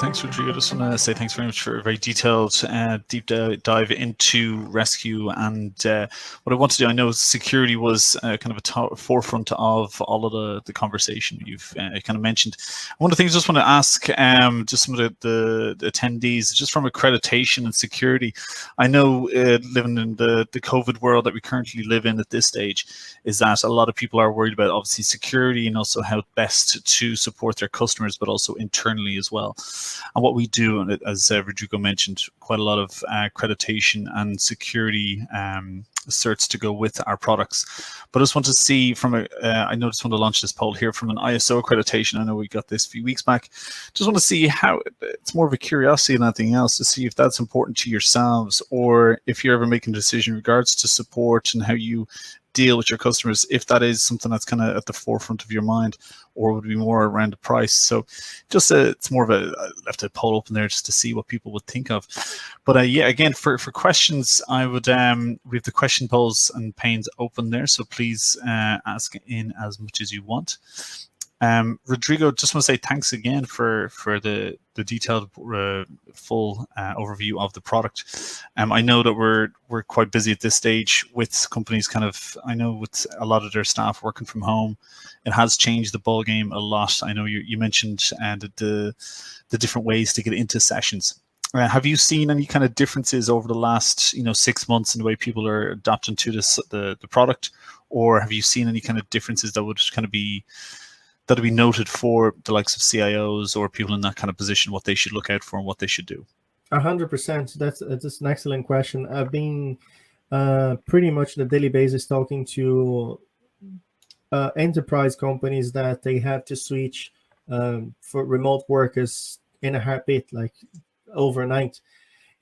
thanks, Rodrigo. Just want to say thanks very much for a very detailed, deep dive into rescue. And what I want to do, I know security was kind of a forefront of all of the conversation you've kind of mentioned. One of the things I just want to ask just some of the attendees, just from accreditation and security. I know living in the COVID world that we currently live in at this stage, is that a lot of people are worried about obviously security and also how best to support their customers, but also internally as well. And what we do, and as Rodrigo mentioned, quite a lot of accreditation and security certs to go with our products. But I just want to see from I just want to launch this poll here from an ISO accreditation. I know we got this a few weeks back. Just want to see how, it's more of a curiosity than anything else, to see if that's important to yourselves, or if you're ever making a decision in regards to support and how you deal with your customers, if that is something that's kind of at the forefront of your mind, or would it be more around the price. So just it's more of a, I left a poll open there just to see what people would think of. But yeah, again, for questions, I would we have the question polls and panes open there, so please ask in as much as you want. Rodrigo, just want to say thanks again for the detailed full overview of the product. I know that we're quite busy at this stage with companies kind of, I know with a lot of their staff working from home, it has changed the ball game a lot. I know you mentioned the different ways to get into sessions. Have you seen any kind of differences over the last 6 months in the way people are adapting to the product, or have you seen any kind of differences that would kind of be noted for the likes of CIOs or people in that kind of position, what they should look out for and what they should do? 100%. That's an excellent question. I've been pretty much on a daily basis talking to enterprise companies that they have to switch for remote workers in a heartbeat, like overnight.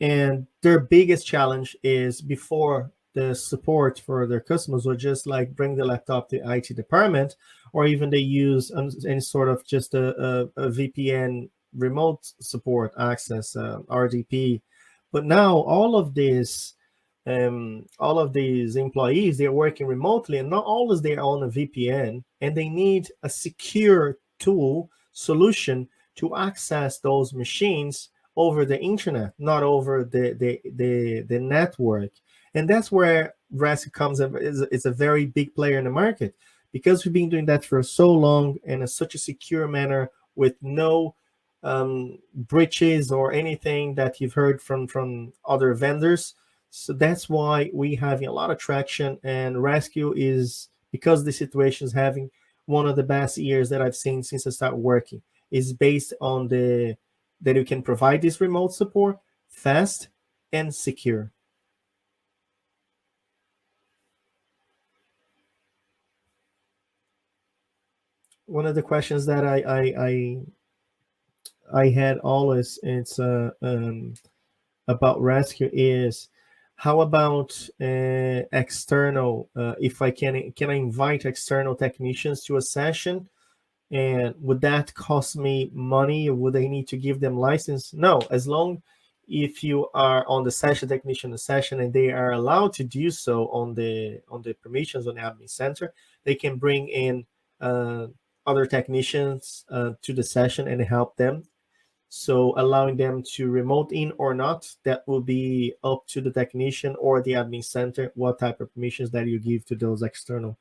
And their biggest challenge is, before, the support for their customers would just like bring the laptop to the IT department, or even they use any sort of just a VPN remote support access, RDP. But now all of these employees, they're working remotely, and not always they're on a VPN, and they need a secure tool solution to access those machines over the internet, not over the network. And that's where Rescue comes in. It's a very big player in the market, because we've been doing that for so long in such a secure manner, with no breaches or anything that you've heard from other vendors. So that's why we having a lot of traction, and Rescue is, because the situation is having one of the best years that I've seen since I started working, is based on that you can provide this remote support fast and secure. One of the questions that I had always, it's about Rescue, is how about external? If I can I invite external technicians to a session, and would that cost me money, or would I need to give them license? No, as long if you are on the technician session, and they are allowed to do so on the permissions on the admin center, they can bring in other technicians to the session and help them. So allowing them to remote in or not, that will be up to the technician or the admin center, what type of permissions that you give to those external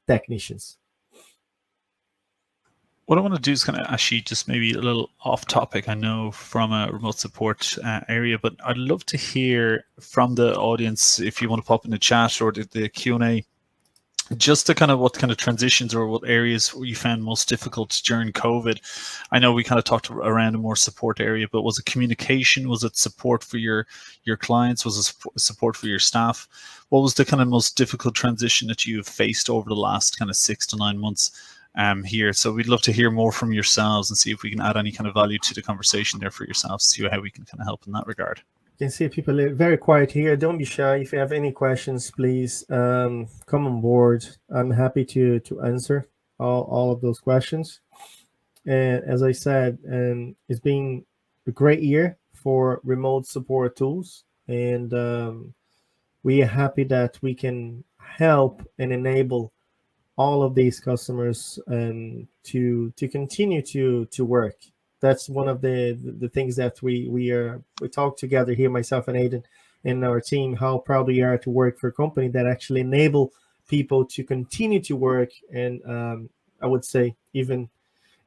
technicians. What I want to do is kind of actually just maybe a little off topic, I know, from a remote support area, but I'd love to hear from the audience, if you want to pop in the chat or the Q&A, just to kind of what kind of transitions or what areas you found most difficult during COVID. I know we kind of talked around a more support area, but was it communication? Was it support for your clients? Was it support for your staff? What was the kind of most difficult transition that you've faced over the last kind of 6 to 9 months here? So we'd love to hear more from yourselves and see if we can add any kind of value to the conversation there for yourselves, see how we can kind of help in that regard. You can see people are very quiet here. Don't be shy. If you have any questions, please come on board. I'm happy to answer all of those questions. And as I said, it's been a great year for remote support tools, and we are happy that we can help and enable all of these customers to continue to work. that's one of the things that we talk together here, myself and Aiden and our team, how proud we are to work for a company that actually enable people to continue to work. And I would say even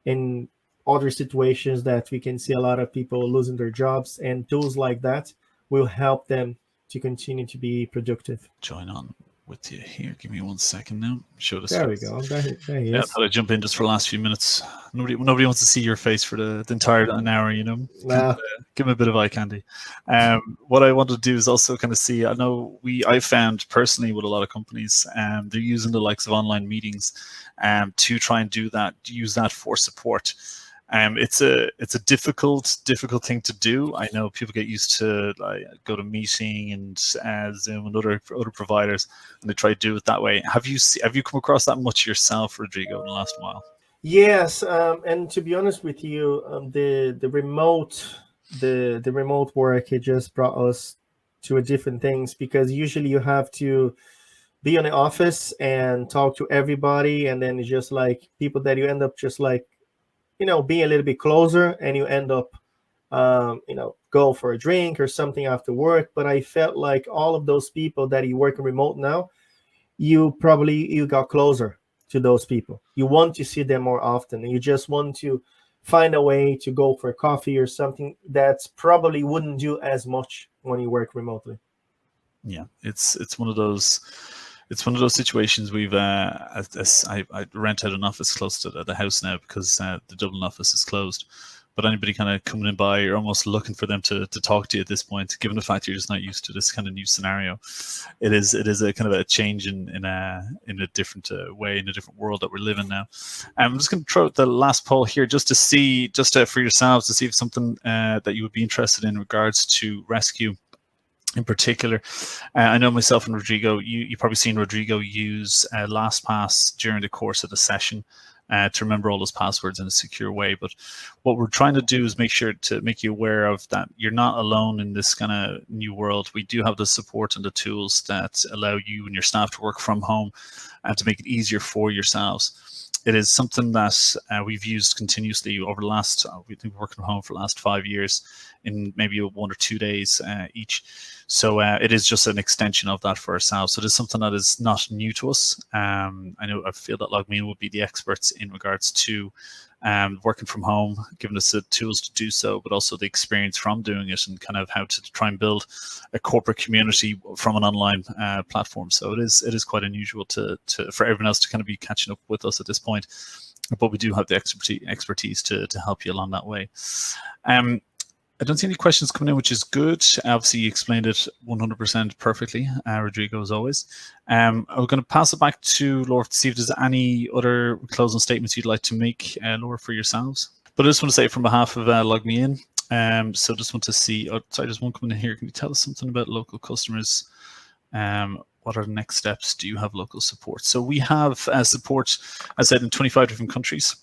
in other situations that we can see a lot of people losing their jobs, and tools like that will help them to continue to be productive. Join on with you here. Give me 1 second now. Show this There we face. go. There he Yeah, I is. thought I'd jump in just for the last few minutes. Nobody wants to see your face for the entire an hour, you know. Now, Give them a bit of eye candy. What I want to do is also kind of see. I know I found personally with a lot of companies, they're using the likes of online meetings, to try and use that for support. It's a difficult thing to do. I know people get used to like go to meeting and Zoom and other providers, and they try to do it that way. Have you come across that much yourself, Rodrigo, in the last while? yes, and to be honest with you, the remote work, it just brought us to a different things, because usually you have to be in the office and talk to everybody, and then it's just like people that you end up just like, being a little bit closer, and you end up go for a drink or something after work. But I felt like all of those people that you work remote now, you got closer to those people. You want to see them more often, and you just want to find a way to go for coffee or something that's probably wouldn't do as much when you work remotely. Yeah, it's one of those. It's one of those situations we've. I rent out an office close to the house now because the Dublin office is closed. But anybody kind of coming in by, you're almost looking for them to talk to you at this point, given the fact you're just not used to this kind of new scenario. It is a kind of a change in a different way, in a different world that we're living now. I'm just going to throw out the last poll here just to see, for yourselves, to see if something that you would be interested in regards to rescue. In particular, I know myself and Rodrigo, you've probably seen Rodrigo use LastPass during the course of the session to remember all those passwords in a secure way. But what we're trying to do is make sure to make you aware of that you're not alone in this kind of new world. We do have the support and the tools that allow you and your staff to work from home and to make it easier for yourselves. It is something that we've used continuously over the last, we've been working from home for the last 5 years in maybe 1 or 2 days each. So it is just an extension of that for ourselves. So it is something that is not new to us. I feel that LogMeIn would be the experts in regards to working from home, giving us the tools to do so, but also the experience from doing it and kind of how to try and build a corporate community from an online platform. So it is quite unusual for everyone else to kind of be catching up with us at this point. But we do have the expertise to help you along that way. I don't see any questions coming in, which is good. Obviously, you explained it 100% perfectly, Rodrigo, as always. I'm going to pass it back to Laura to see if there's any other closing statements you'd like to make, Laura, for yourselves. But I just want to say from behalf of LogMeIn, so just want to see, sorry, there's one coming in here. Can you tell us something about local customers? What are the next steps? Do you have local support? So we have support, as I said, in 25 different countries.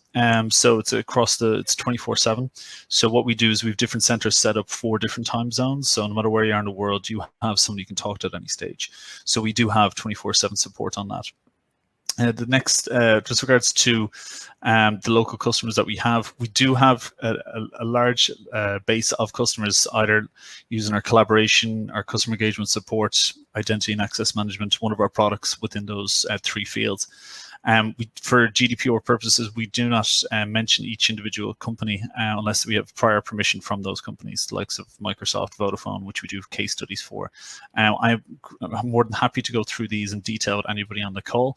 So it's across it's 24/7. So what we do is we have different centers set up for different time zones. So no matter where you are in the world, you have somebody you can talk to at any stage. So we do have 24/7 support on that. The next, just regards to the local customers that we have, we do have a large base of customers either using our collaboration, our customer engagement support, identity and access management, one of our products within those 3 fields. For GDPR purposes, we do not mention each individual company unless we have prior permission from those companies, the likes of Microsoft, Vodafone, which we do case studies for. I'm more than happy to go through these in detail with anybody on the call.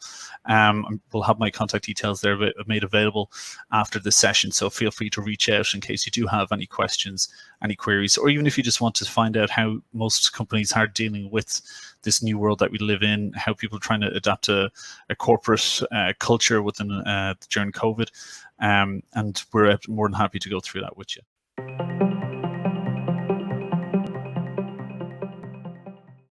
We'll have my contact details there made available after this session, so feel free to reach out in case you do have any questions, any queries, or even if you just want to find out how most companies are dealing with this new world that we live in, how people are trying to adapt to a corporate culture during COVID, and we're more than happy to go through that with you.